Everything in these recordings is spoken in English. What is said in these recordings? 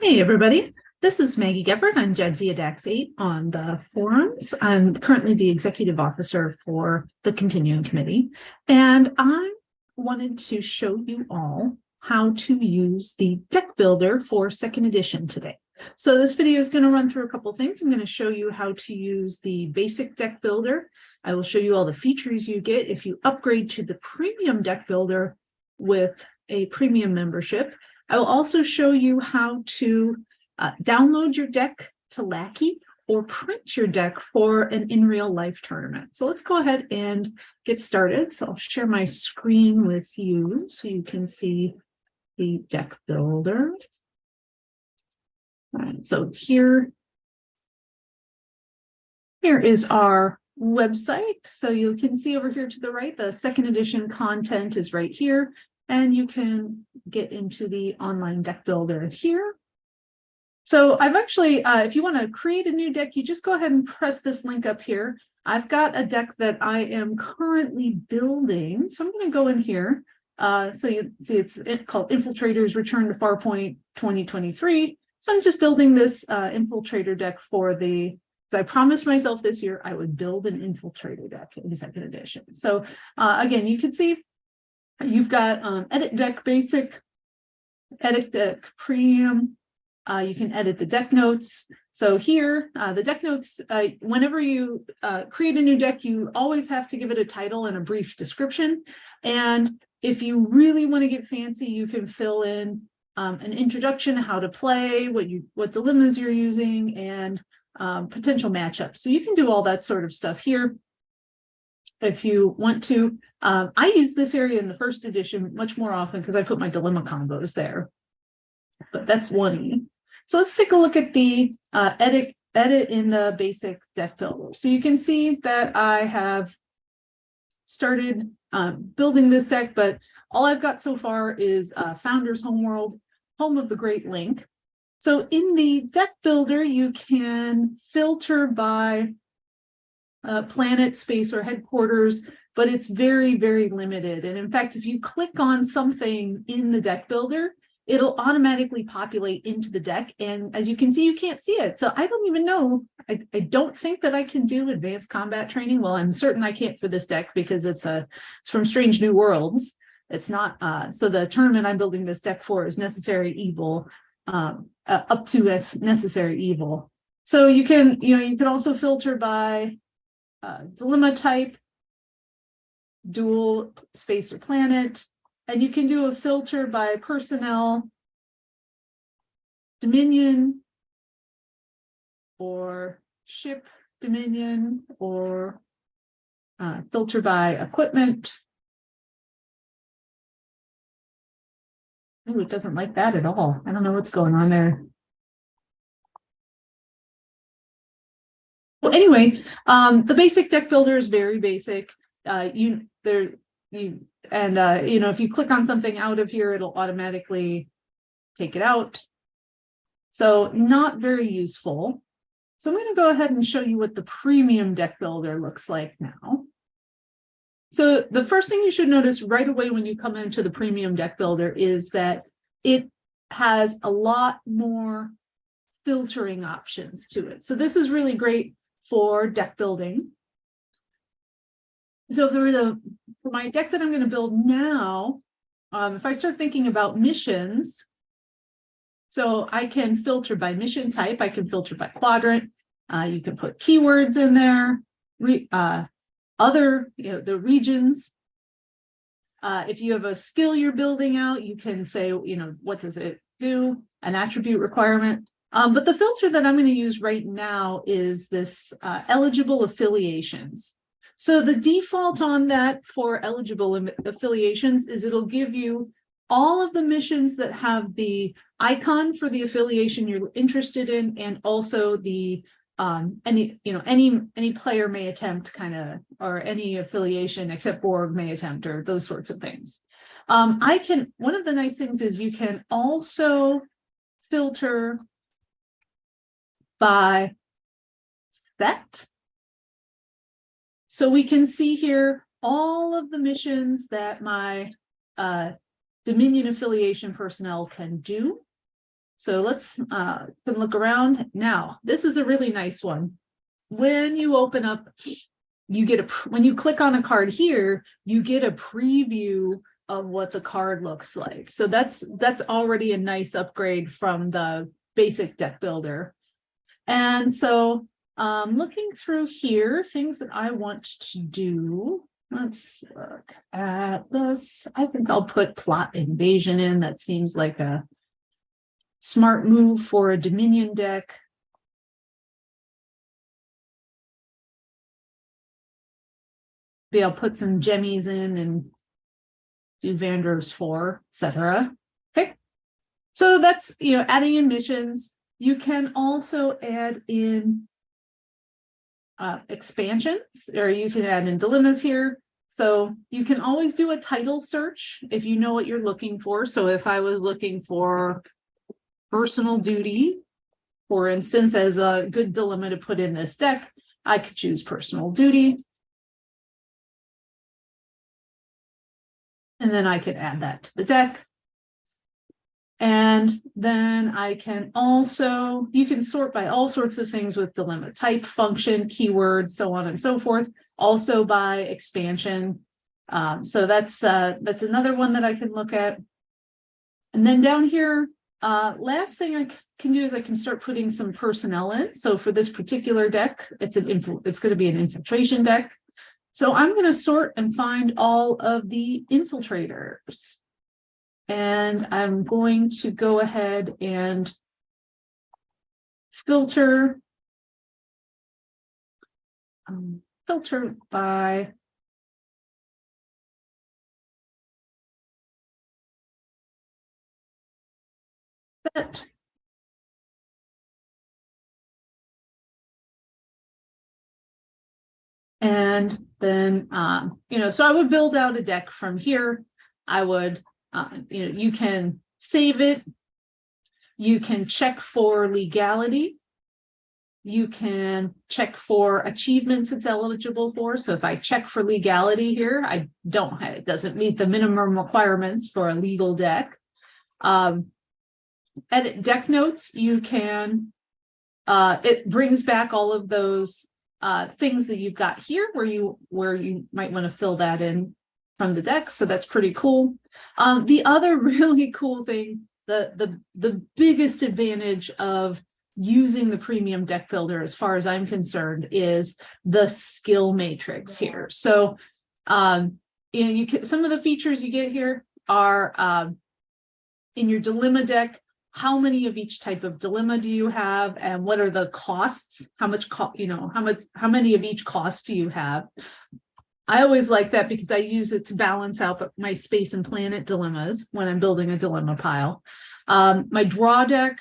Hey everybody, this is Maggie Geppert. I'm Jadzia Dax 8 on the forums. I'm currently the executive officer for the Continuing Committee, and I wanted to show you all how to use the Deck Builder for second edition today. So this video is going to run through a couple things. I'm going to show you how to use the basic Deck Builder. I will show you all the features you get if you upgrade to the premium Deck Builder with a premium membership. I will also show you how to download your deck to Lackey or print your deck for an in real life tournament. So let's go ahead and get started. So I'll share my screen with you so you can see the Deck Builder. All right, so here is our website. So you can see over here to the right, the second edition content is right here. And you can get into the online deck builder here. So I've actually, if you want to create a new deck, you just go ahead and press this link up here. I've got a deck that I am currently building. So I'm going to go in here. So you see it's called Infiltrators Return to Farpoint 2023. So I'm just building this Infiltrator deck for the, so I promised myself this year I would build an Infiltrator deck in the second edition. So again, you can see you've got edit deck basic, edit deck premium. You can edit the deck notes. So here, the deck notes, whenever you create a new deck, you always have to give it a title and a brief description. And if you really want to get fancy, you can fill in an introduction, how to play, what dilemmas you're using, and potential matchups. So you can do all that sort of stuff here if you want to. I use this area in the first edition much more often because I put my dilemma combos there, but that's one. So let's take a look at the edit in the basic deck builder. So you can see that I have started building this deck, but all I've got so far is Founder's Homeworld, home of the Great Link. So in the deck builder, you can filter by planet, space, or headquarters, but it's very, very limited. And in fact, if you click on something in the deck builder, it'll automatically populate into the deck. And as you can see, you can't see it. So I don't even know. I don't think that I can do advanced combat training. Well, I'm certain I can't for this deck because it's from Strange New Worlds. It's not, so the tournament I'm building this deck for is Necessary Evil, up to as Necessary Evil. So you can also filter by dilemma type, dual, space, or planet, and you can do a filter by personnel, dominion, or ship dominion, or filter by equipment. Oh, it doesn't like that at all. I don't know what's going on there. Well, anyway, the basic deck builder is very basic. If you click on something out of here, it'll automatically take it out. So not very useful. So I'm going to go ahead and show you what the premium deck builder looks like now. So the first thing you should notice right away when you come into the premium deck builder is that it has a lot more filtering options to it. So this is really great for deck building. So for my deck that I'm going to build now, if I start thinking about missions, so I can filter by mission type, I can filter by quadrant, you can put keywords in there, the regions. If you have a skill you're building out, you can say, what does it do, an attribute requirement. But the filter that I'm going to use right now is this eligible affiliations. So the default on that for eligible affiliations is it'll give you all of the missions that have the icon for the affiliation you're interested in, and also the any player may attempt or any affiliation except Borg may attempt, or those sorts of things. One of the nice things is you can also filter by set. So we can see here all of the missions that my Dominion affiliation personnel can do. So let's look around. Now, this is a really nice one. When you open up, you get when you click on a card here, you get a preview of what the card looks like. So that's already a nice upgrade from the basic deck builder. And so looking through here, things that I want to do. Let's look at this. I think I'll put plot invasion in. That seems like a smart move for a Dominion deck. Maybe I'll put some gemmies in and do Vander's 4, etc. Okay. So that's, adding in missions. You can also add in expansions, or you can add in dilemmas here. So you can always do a title search if you know what you're looking for. So if I was looking for personal duty, for instance, as a good dilemma to put in this deck, I could choose personal duty. And then I could add that to the deck. And then I can also, you can sort by all sorts of things with dilemma type, function, keyword, so on and so forth. Also by expansion. So that's another one that I can look at. And then down here, last thing I can do is I can start putting some personnel in. So for this particular deck, it's going to be an infiltration deck. So I'm going to sort and find all of the infiltrators. And I'm going to go ahead and filter by set. And then, so I would build out a deck from here. I would, you can save it. You can check for legality. You can check for achievements it's eligible for. So if I check for legality here, it doesn't meet the minimum requirements for a legal deck. Edit deck notes, you can, it brings back all of those things that you've got here where you might want to fill that in from the deck. So that's pretty cool. The other really cool thing, the biggest advantage of using the premium deck builder, as far as I'm concerned, is the skill matrix here. So you can, some of the features you get here are in your dilemma deck. How many of each type of dilemma do you have, and what are the costs? How many of each cost do you have? I always like that because I use it to balance out my space and planet dilemmas when I'm building a dilemma pile. My draw deck,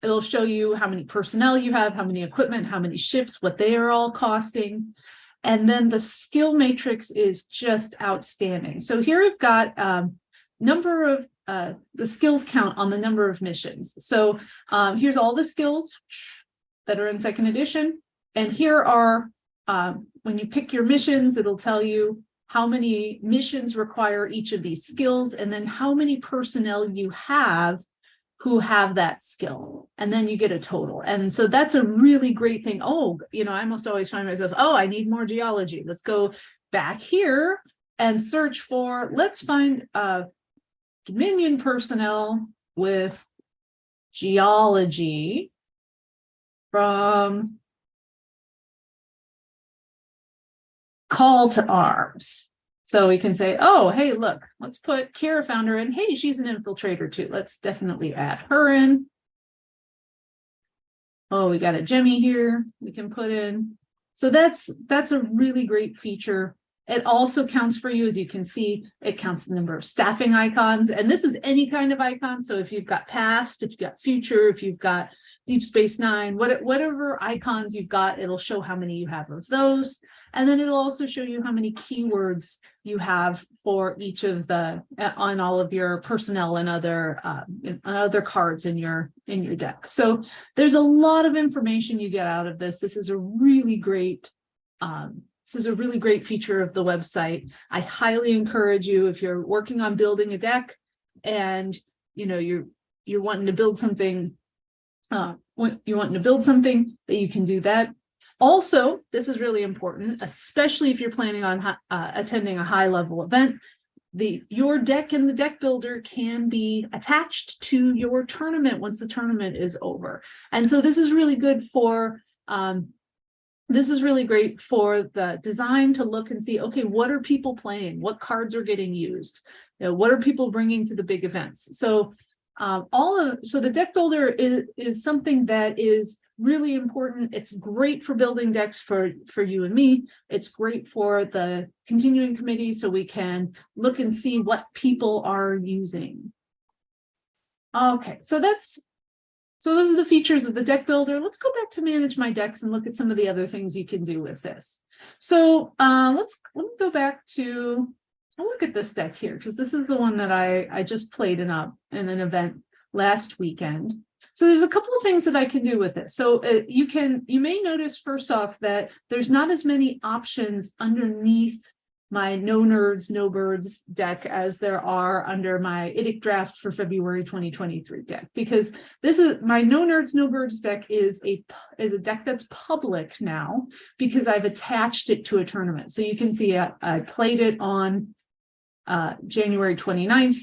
it'll show you how many personnel you have, how many equipment, how many ships, what they are all costing. And then the skill matrix is just outstanding. So here I've got number of the skills count on the number of missions. So here's all the skills that are in second edition. And here are, when you pick your missions, it'll tell you how many missions require each of these skills, and then how many personnel you have who have that skill. And then you get a total. And so that's a really great thing. Oh, I almost always find myself, I need more geology. Let's go back here and search for, let's find Dominion personnel with geology from Call to Arms. So we can say, oh, hey, look, let's put Kara Founder in. Hey, she's an infiltrator too. Let's definitely add her in. Oh, we got a Gemmy here we can put in. So that's a really great feature. It also counts for you, as you can see, it counts the number of staffing icons. And this is any kind of icon. So if you've got past, if you've got future, if you've got Deep Space Nine, whatever icons you've got, it'll show how many you have of those. And then it'll also show you how many keywords you have for each of the, on all of your personnel and other cards in your deck. So there's a lot of information you get out of this. This is a really great feature of the website. I highly encourage you, if you're working on building a deck and you're wanting to build something when you're wanting to build something, that you can do that. Also, this is really important, especially if you're planning on attending a high level event. Your deck in the deck builder can be attached to your tournament once the tournament is over. And so this is really good for this is really great for the design to look and see, okay, what are people playing? What cards are getting used? You know, what are people bringing to the big events? So so the deck builder is something that is really important. It's great for building decks for you and me. It's great for the continuing committee, so we can look and see what people are using. Okay, so those are the features of the deck builder. Let's go back to manage my decks and look at some of the other things you can do with this. So let me go back to, I'll look at this deck here, because this is the one that I just played in an event last weekend. So there's a couple of things that I can do with this. So you may notice first off that there's not as many options underneath my No Nerds, No Birds deck as there are under my IDIC draft for February 2023 deck, because this is my No Nerds, No Birds deck is a deck that's public now because I've attached it to a tournament. So you can see I played it on January 29th.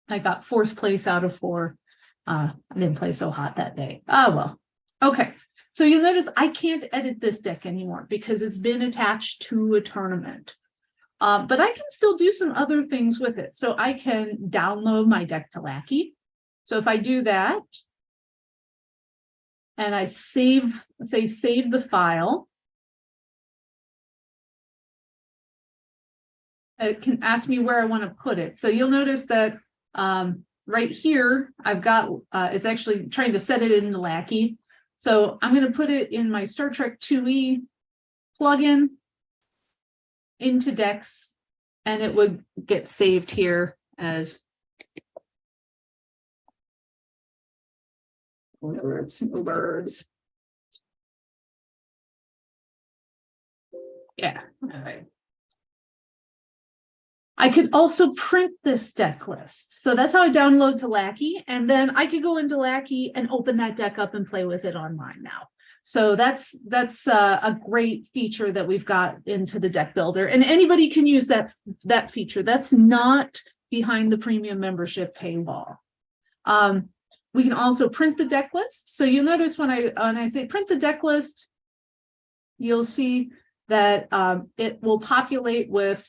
I got 4th place out of 4. I didn't play so hot that day. Oh, well. Okay. So you'll notice I can't edit this deck anymore because it's been attached to a tournament. But I can still do some other things with it. So I can download my deck to Lackey. So if I do that and I save the file, it can ask me where I want to put it. So you'll notice that right here, I've got, it's actually trying to set it into Lackey. So I'm going to put it in my Star Trek 2E plugin into decks, and it would get saved here as birds. Yeah, all right. I could also print this deck list. So that's how I download to Lackey. And then I could go into Lackey and open that deck up and play with it online now. So that's a great feature that we've got into the deck builder. And anybody can use that feature. That's not behind the premium membership paywall. We can also print the deck list. So you'll notice when I say print the deck list, you'll see that it will populate with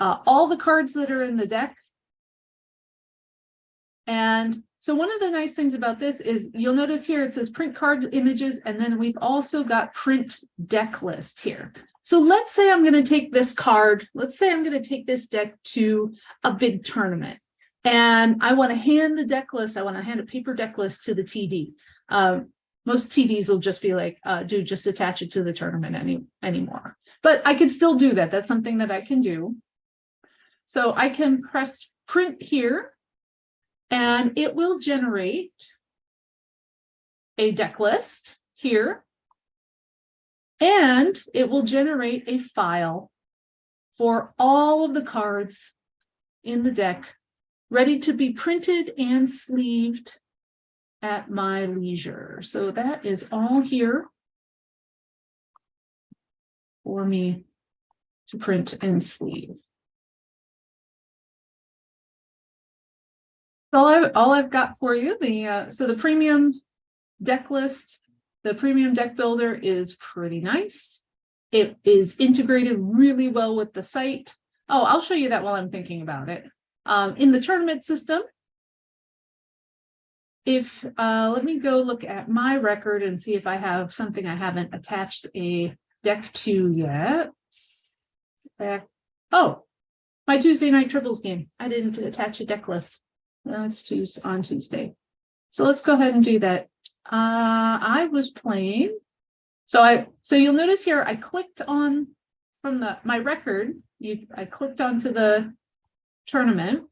all the cards that are in the deck. And so one of the nice things about this is you'll notice here it says print card images, and then we've also got print deck list here. So let's say I'm going to take this card, let's say I'm going to take this deck to a big tournament, and I want to hand the deck list, I want to hand a paper deck list to the TD. Most TDs will just be like, just attach it to the tournament anymore. But I can still do that. That's something that I can do. So I can press print here, and it will generate a deck list here, and it will generate a file for all of the cards in the deck ready to be printed and sleeved at my leisure. So that is all here for me to print and sleeve. All I've got for you. So the premium deck list, the premium deck builder is pretty nice. It is integrated really well with the site. Oh, I'll show you that while I'm thinking about it. In the tournament system, let me go look at my record and see if I have something I haven't attached a deck to yet. Oh, my Tuesday night Tribbles game. I didn't attach a deck list. Let's choose on Tuesday. So let's go ahead and do that. I was playing. So you'll notice here I clicked on from my record. I clicked onto the tournament,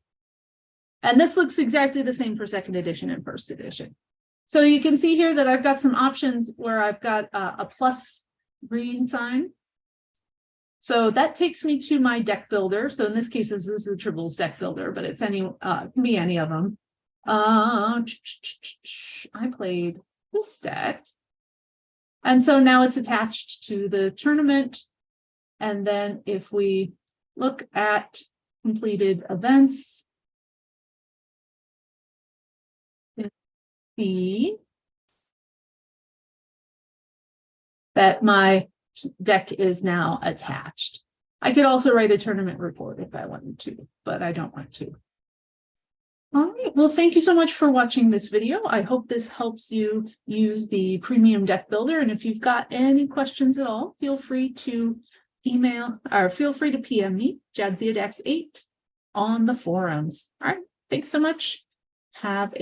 and this looks exactly the same for second edition and first edition. So you can see here that I've got some options where I've got a plus green sign. So that takes me to my deck builder. So in this case, this is the Tribbles deck builder, but it's can be any of them. I played this deck. And so now it's attached to the tournament. And then if we look at completed events, see that my deck is now attached. I could also write a tournament report if I wanted to, but I don't want to. All right, well, thank you so much for watching this video. I hope this helps you use the premium deck builder. And if you've got any questions at all, feel free to email or feel free to PM me, JadzieAdax8, on the forums. All right, thanks so much. Have a